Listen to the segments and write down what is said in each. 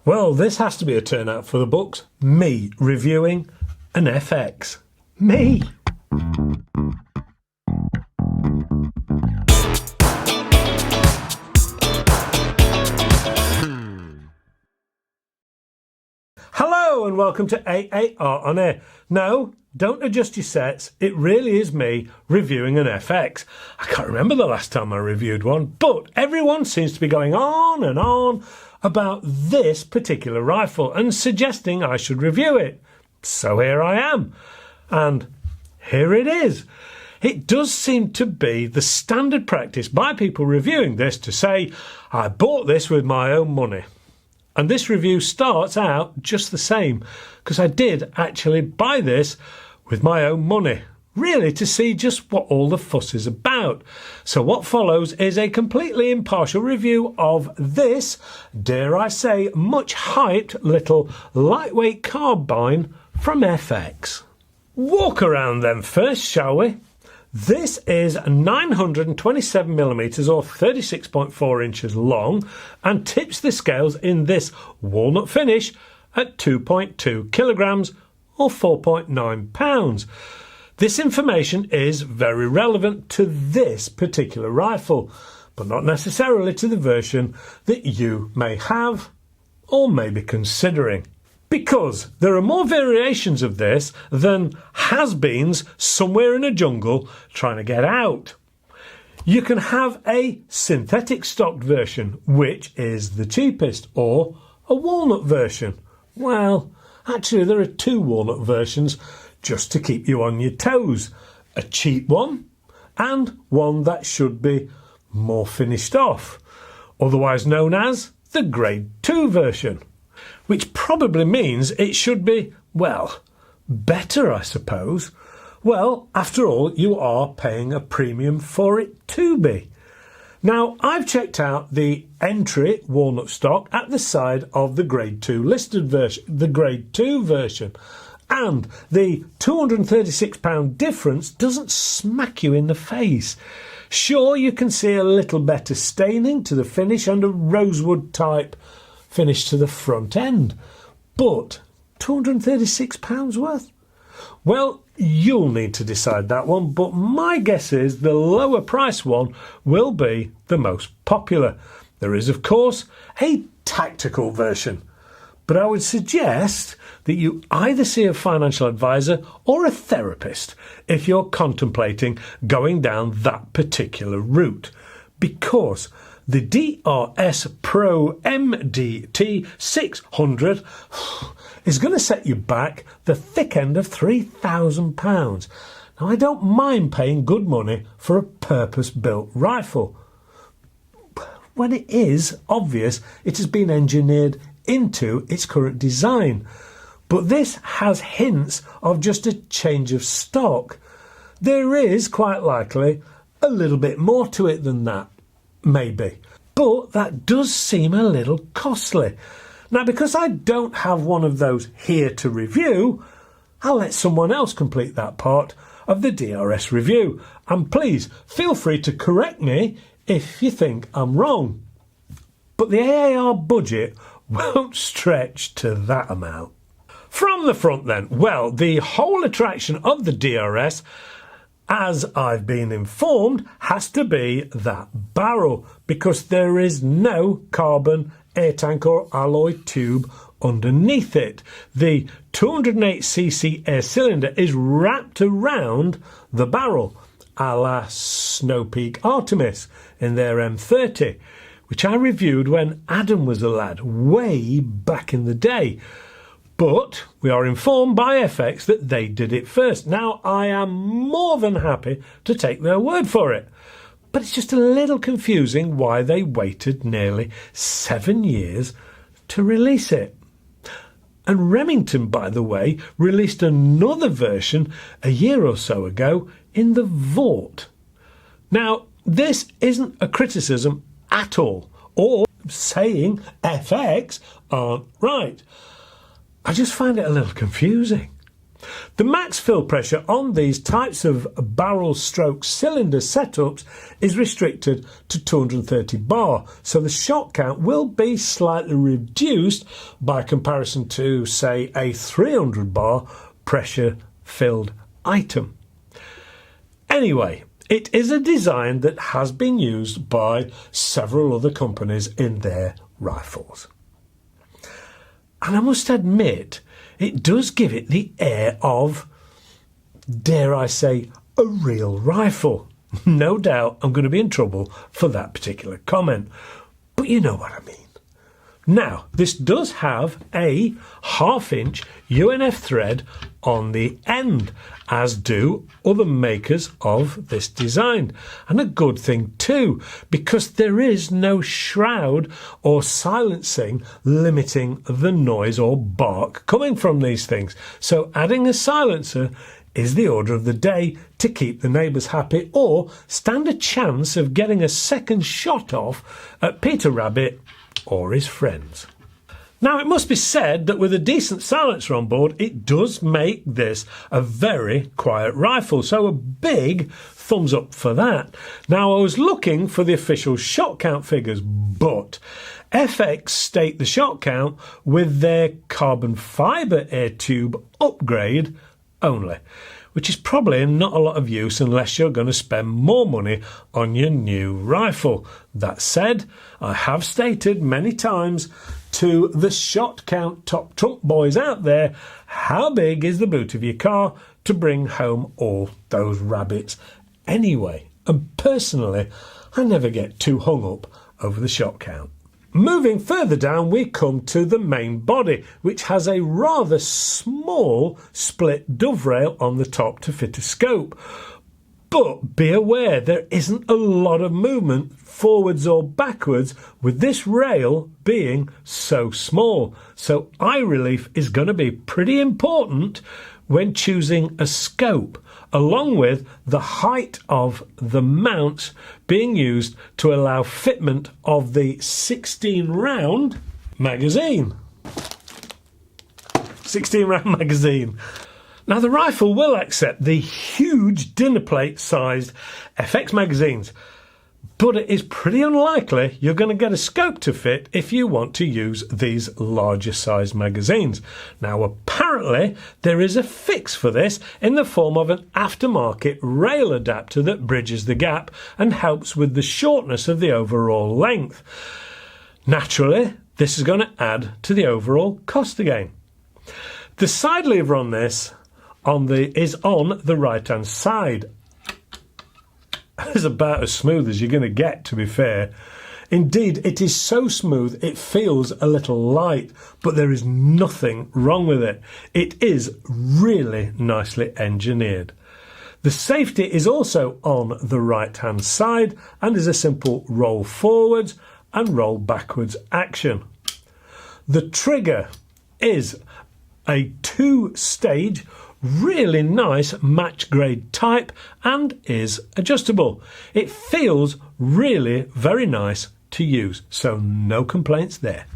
Well, this has to be a turnout for the books. Me reviewing an FX. Me! Hello and welcome to AAR on Air. No, don't adjust your sets. It really is me reviewing an FX. I can't remember the last time I reviewed one, but everyone seems to be going on and on about this particular rifle and suggesting I should review it. So here I am. And here it is. It does seem to be the standard practice by people reviewing this to say, I bought this with my own money. And this review starts out just the same, because I did actually buy this with my own money, really to see just what all the fuss is about. So what follows is a completely impartial review of this, dare I say, much hyped little lightweight carbine from FX. Walk around then first, shall we? This is 927mm or 36.4 inches long and tips the scales in this walnut finish at 2.2 kilograms or 4.9 pounds. This information is very relevant to this particular rifle, but not necessarily to the version that you may have or may be considering. Because there are more variations of this than has-beens somewhere in a jungle trying to get out. You can have a synthetic stocked version, which is the cheapest, or a walnut version. Well, actually there are two walnut versions just to keep you on your toes. A cheap one and one that should be more finished off, otherwise known as the Grade 2 version. Which probably means it should be, well, better, I suppose. Well, after all, you are paying a premium for it to be. Now, I've checked out the entry walnut stock at the side of the Grade 2 listed version, the Grade 2 version, and the £236 difference doesn't smack you in the face. Sure, you can see a little better staining to the finish and a rosewood type finish to the front end, but £236 worth? Well, you'll need to decide that one, but my guess is the lower price one will be the most popular. There is, of course, a tactical version, but I would suggest that you either see a financial advisor or a therapist if you're contemplating going down that particular route, because the DRS Pro MDT 600 is going to set you back the thick end of £3,000. Now, I don't mind paying good money for a purpose-built rifle, when it is obvious it has been engineered into its current design. But this has hints of just a change of stock. There is, quite likely, a little bit more to it than that. Maybe, but that does seem a little costly. Now, because I don't have one of those here to review, I'll let someone else complete that part of the DRS review, and please feel free to correct me if you think I'm wrong. But the AAR budget won't stretch to that amount. From the front then, well, the whole attraction of the DRS, as I've been informed, has to be that barrel, because there is no carbon air tank or alloy tube underneath it. The 208cc air cylinder is wrapped around the barrel, a la Snow Peak Artemis in their M30, which I reviewed when Adam was a lad way back in the day. But we are informed by FX that they did it first. Now, I am more than happy to take their word for it. But it's just a little confusing why they waited nearly 7 years to release it. And Remington, by the way, released another version a year or so ago in the Vought. Now, this isn't a criticism at all, or saying FX aren't right. I just find it a little confusing. The max fill pressure on these types of barrel stroke cylinder setups is restricted to 230 bar, so the shot count will be slightly reduced by comparison to, say, a 300 bar pressure filled item. Anyway, it is a design that has been used by several other companies in their rifles. And I must admit, it does give it the air of, dare I say, a real rifle. No doubt I'm going to be in trouble for that particular comment, but you know what I mean. Now, this does have a 1/2-inch UNF thread on the end, as do other makers of this design. And a good thing too, because there is no shroud or silencing limiting the noise or bark coming from these things. So adding a silencer is the order of the day to keep the neighbours happy or stand a chance of getting a second shot off at Peter Rabbit or his friends. Now, it must be said that with a decent silencer on board, it does make this a very quiet rifle, so a big thumbs up for that. Now, I was looking for the official shot count figures, but FX state the shot count with their carbon fibre air tube upgrade only, which is probably not a lot of use unless you're going to spend more money on your new rifle. That said, I have stated many times to the shot count top trump boys out there, how big is the boot of your car to bring home all those rabbits anyway? And personally, I never get too hung up over the shot count. Moving further down, we come to the main body, which has a rather small split doverail on the top to fit a scope. But be aware, there isn't a lot of movement forwards or backwards with this rail being so small. So eye relief is going to be pretty important when choosing a scope, along with the height of the mounts being used to allow fitment of the 16-round magazine. 16-round magazine. Now, the rifle will accept the huge dinner plate sized FX magazines, but it is pretty unlikely you're going to get a scope to fit if you want to use these larger sized magazines. Now, apparently there is a fix for this in the form of an aftermarket rail adapter that bridges the gap and helps with the shortness of the overall length. Naturally, this is going to add to the overall cost again. The side lever on this is on the right hand side. It's about as smooth as you're going to get, to be fair. Indeed, it is so smooth it feels a little light, but there is nothing wrong with it. It is really nicely engineered. The safety is also on the right hand side and is a simple roll forwards and roll backwards action. The trigger is a 2-stage really nice match grade type and is adjustable. It feels really very nice to use, so no complaints there.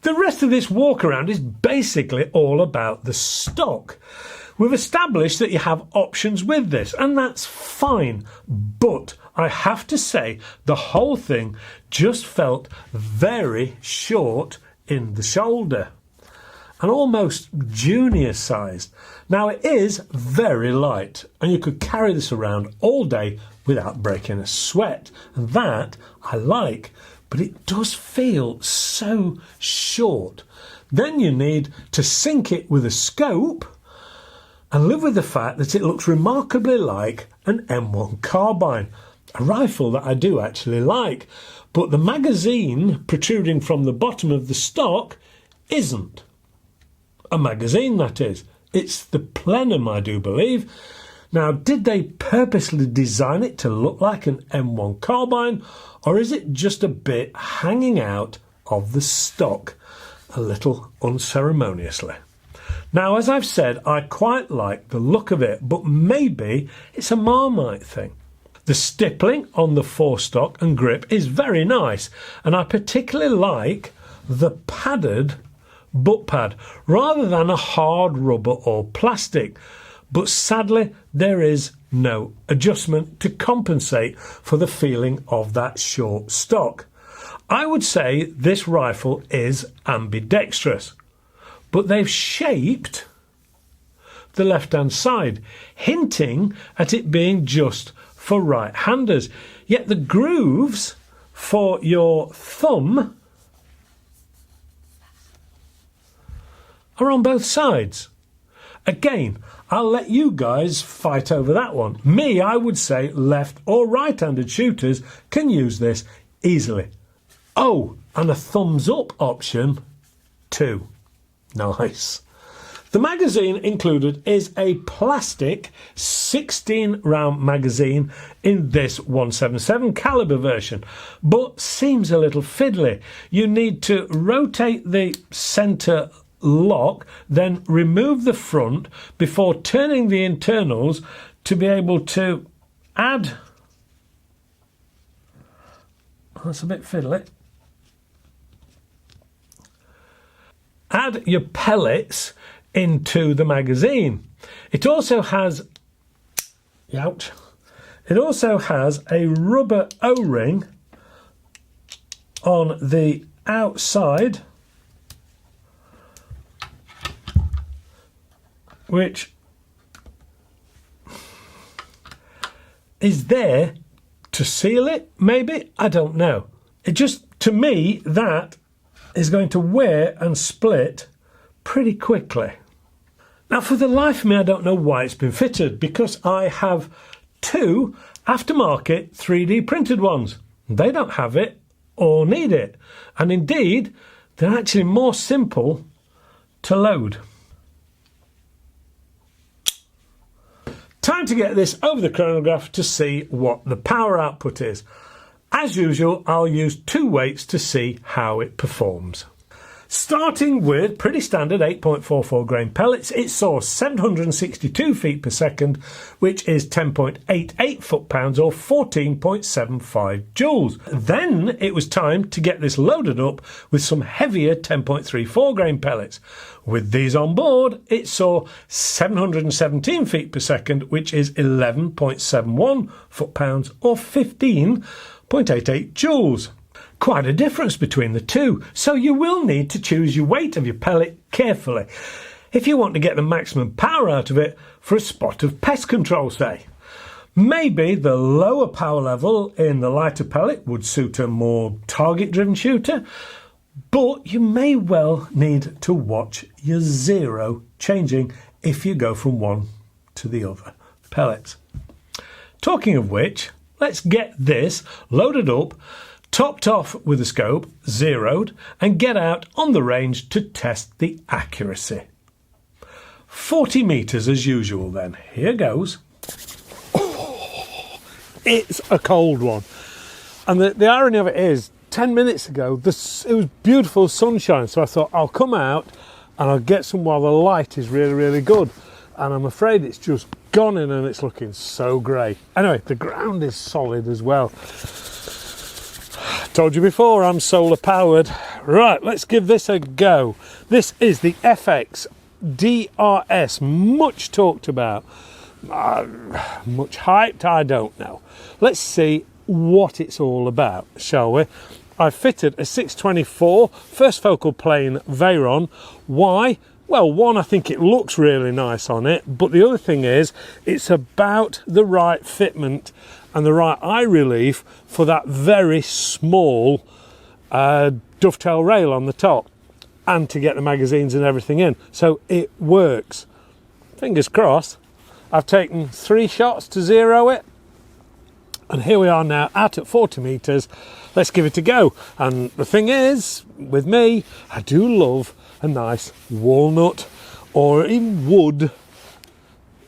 The rest of this walk around is basically all about the stock. We've established that you have options with this, and that's fine, but I have to say the whole thing just felt very short in the shoulder and almost junior sized. Now, it is very light and you could carry this around all day without breaking a sweat, and that I like, but it does feel so short. Then you need to sync it with a scope and live with the fact that it looks remarkably like an M1 carbine, a rifle that I do actually like, but the magazine protruding from the bottom of the stock isn't a magazine, that is. It's the plenum, I do believe. Now, did they purposely design it to look like an M1 carbine, or is it just a bit hanging out of the stock a little unceremoniously? Now, as I've said, I quite like the look of it, but maybe it's a Marmite thing. The stippling on the forestock and grip is very nice, and I particularly like the padded butt pad rather than a hard rubber or plastic. But sadly, there is no adjustment to compensate for the feeling of that short stock. I would say this rifle is ambidextrous, but they've shaped the left-hand side, hinting at it being just for right-handers. Yet the grooves for your thumb are on both sides. Again, I'll let you guys fight over that one. Me, I would say left or right-handed shooters can use this easily. Oh, and a thumbs up option too. Nice. The magazine included is a plastic 16 round magazine in this 177 caliber version, but seems a little fiddly. You need to rotate the center lock, then remove the front before turning the internals to be able to add. That's a bit fiddly. Add your pellets into the magazine. It also has, ouch, it also has a rubber O-ring on the outside, which is there to seal it, maybe? I don't know. It just, to me, that is going to wear and split pretty quickly. Now, for the life of me, I don't know why it's been fitted, because I have two aftermarket 3D printed ones. They don't have it or need it. And indeed, they're actually more simple to load. Time to get this over the chronograph to see what the power output is. As usual, I'll use two weights to see how it performs. Starting with pretty standard 8.44 grain pellets, it saw 762 feet per second, which is 10.88 foot-pounds or 14.75 joules. Then it was time to get this loaded up with some heavier 10.34 grain pellets. With these on board, it saw 717 feet per second, which is 11.71 foot-pounds or 15.88 joules. Quite a difference between the two, so you will need to choose your weight of your pellet carefully if you want to get the maximum power out of it for a spot of pest control, say. Maybe the lower power level in the lighter pellet would suit a more target-driven shooter, but you may well need to watch your zero changing if you go from one to the other pellets. Talking of which, let's get this loaded up, topped off with a scope, zeroed, and get out on the range to test the accuracy. 40 metres as usual then. Here goes. Oh, it's a cold one. And the irony of it is, 10 minutes ago, it was beautiful sunshine, so I thought I'll come out and I'll get some while the light is really, really good. And I'm afraid it's just gone in and it's looking so grey. Anyway, the ground is solid as well. Told you before, I'm solar powered. Right, let's give this a go. This is the FX DRS, much talked about, much hyped, I don't know. Let's see what it's all about, shall we? I fitted a 624 first focal plane Veyron. Why? Well, one, I think it looks really nice on it, but the other thing is it's about the right fitment and the right eye relief for that very small dovetail rail on the top, and to get the magazines and everything in. So it works. Fingers crossed. I've taken 3 shots to zero it, and here we are now out at 40 metres. Let's give it a go. And the thing is, with me, I do love a nice walnut or even wood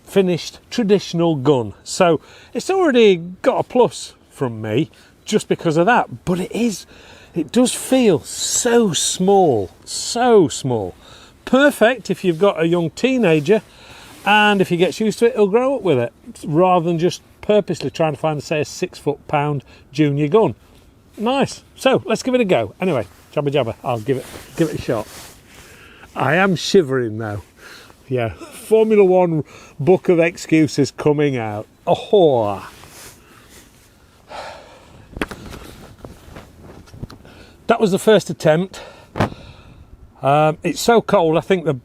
finished traditional gun, so it's already got a plus from me just because of that. But it does feel so small, perfect if you've got a young teenager, and if he gets used to it, he'll grow up with it, rather than just purposely trying to find, say, a 6 foot-pound junior gun. Nice. So let's give it a go. Anyway, jabba jabba, I'll give it a shot. I am shivering now. Yeah, Formula One book of excuses coming out. Oh, that was the first attempt. It's so cold, I think the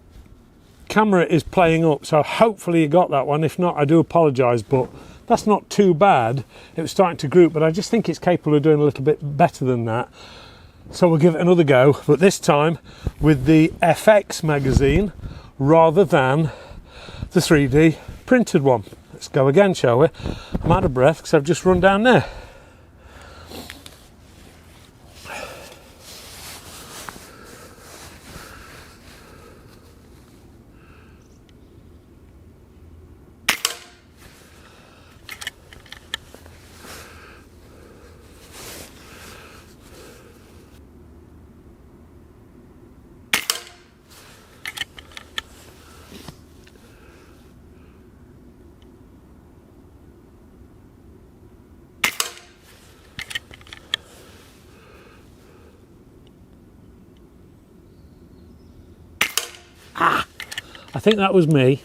camera is playing up, so hopefully you got that one. If not, I do apologise, but that's not too bad. It was starting to group, but I just think it's capable of doing a little bit better than that. So we'll give it another go, but this time with the FX magazine rather than the 3D printed one. Let's go again, shall we? I'm out of breath because I've just run down there. I think that was me.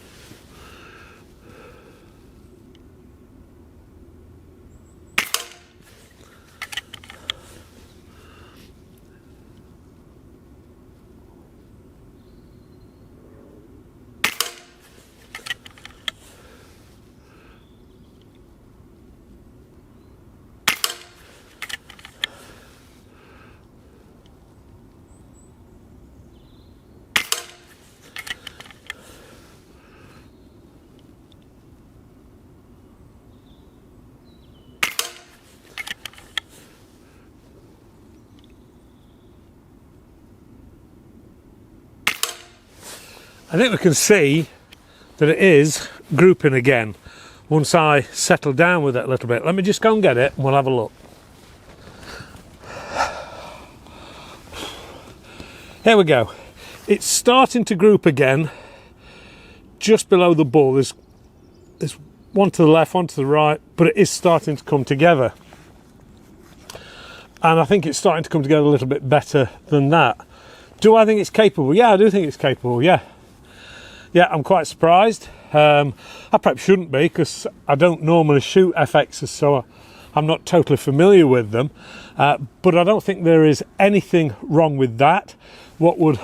I think we can see that it is grouping again once I settle down with it a little bit. Let me just go and get it and we'll have a look. There we go. It's starting to group again just below the ball. There's one to the left, one to the right, but it is starting to come together. And I think it's starting to come together a little bit better than that. Do I think it's capable? Yeah, I do think it's capable, yeah. Yeah, I'm quite surprised. I perhaps shouldn't be because I don't normally shoot FXs, so I'm not totally familiar with them. But I don't think there is anything wrong with that. What would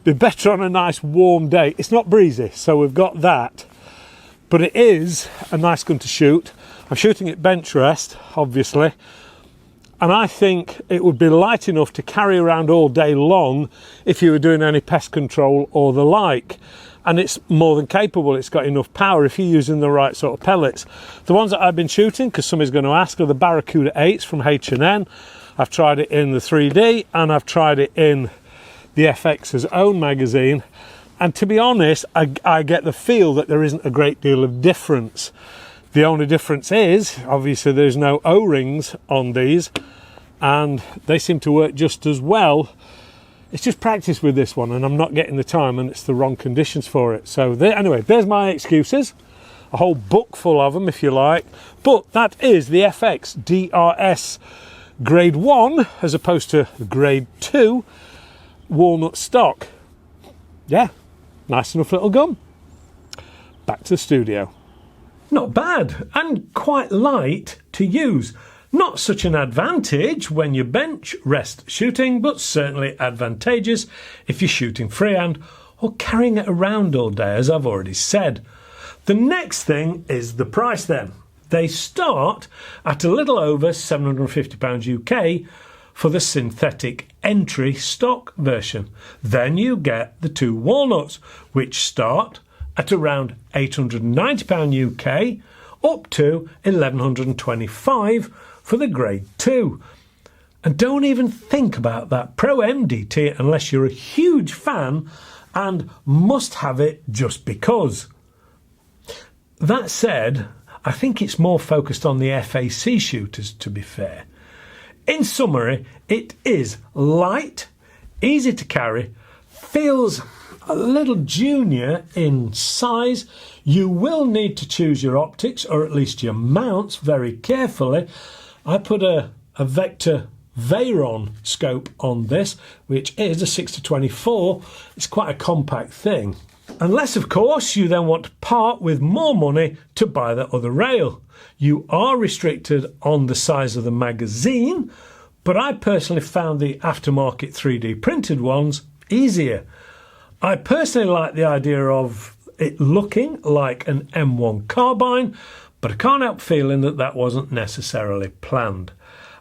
be better on a nice warm day? It's not breezy, so we've got that. But it is a nice gun to shoot. I'm shooting at bench rest, obviously. And I think it would be light enough to carry around all day long if you were doing any pest control or the like. And it's more than capable. It's got enough power if you're using the right sort of pellets. The ones that I've been shooting, because somebody's going to ask, are the Barracuda 8s from H&N. I've tried it in the 3D and I've tried it in the FX's own magazine. And to be honest, I get the feel that there isn't a great deal of difference. The only difference is, obviously, there's no O-rings on these, and they seem to work just as well. It's just practice with this one, and I'm not getting the time, and it's the wrong conditions for it. So anyway, there's my excuses. A whole book full of them, if you like. But that is the FX DRS Grade 1, as opposed to Grade 2 walnut stock. Yeah, nice enough little gun. Back to the studio. Not bad, and quite light to use. Not such an advantage when you're bench rest shooting, but certainly advantageous if you're shooting freehand or carrying it around all day, as I've already said. The next thing is the price then. They start at a little over £750 UK for the synthetic entry stock version. Then you get the two walnuts, which start at around £890 UK up to £1,125 for the grade 2. And don't even think about that Pro MDT unless you're a huge fan and must have it just because. That said, I think it's more focused on the FAC shooters, to be fair. In summary, it is light, easy to carry, feels a little junior in size. You will need to choose your optics, or at least your mounts, very carefully. I put a Vector Veyron scope on this, which is a 6-24. It's quite a compact thing. Unless, of course, you then want to part with more money to buy that other rail. You are restricted on the size of the magazine, but I personally found the aftermarket 3D printed ones easier. I personally like the idea of it looking like an M1 carbine, but I can't help feeling that that wasn't necessarily planned.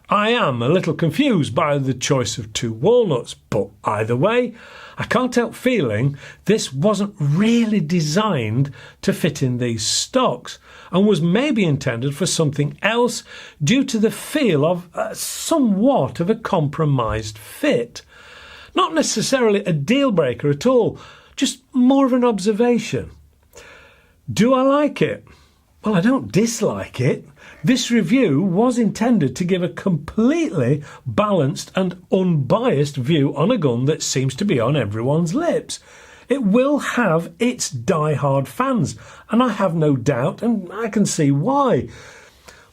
I am a little confused by the choice of 2 walnuts, but either way, I can't help feeling this wasn't really designed to fit in these stocks and was maybe intended for something else due to the feel of somewhat of a compromised fit. Not necessarily a deal breaker at all, just more of an observation. Do I like it? Well, I don't dislike it. This review was intended to give a completely balanced and unbiased view on a gun that seems to be on everyone's lips. It will have its die-hard fans, and I have no doubt, and I can see why.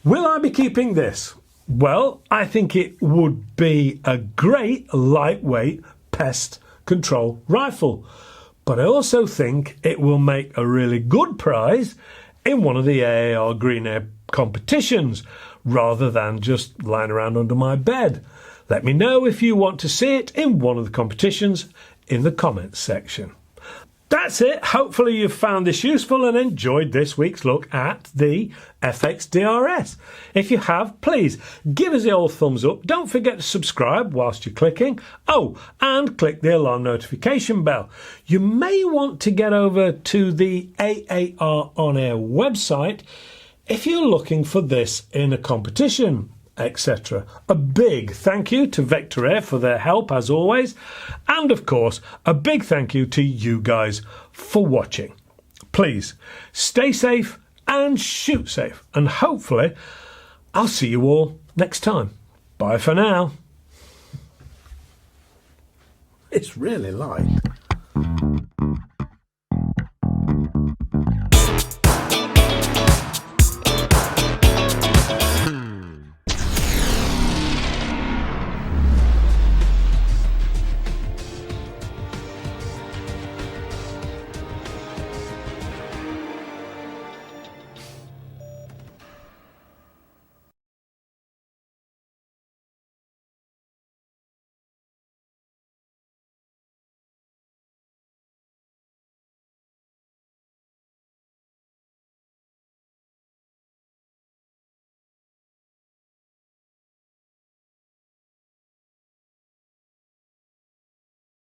Will I be keeping this? Well, I think it would be a great lightweight pest control rifle, but I also think it will make a really good prize in one of the AAR Green Air competitions rather than just lying around under my bed. Let me know if you want to see it in one of the competitions in the comments section. That's it. Hopefully you've found this useful and enjoyed this week's look at the FX DRS. If you have, please give us the old thumbs up. Don't forget to subscribe whilst you're clicking. Oh, and click the alarm notification bell. You may want to get over to the AAR On Air website if you're looking for this in a competition, etc. A big thank you to Vector Air for their help as always, and of course a big thank you to you guys for watching. Please stay safe and shoot safe, and hopefully I'll see you all next time. Bye for now. It's really light.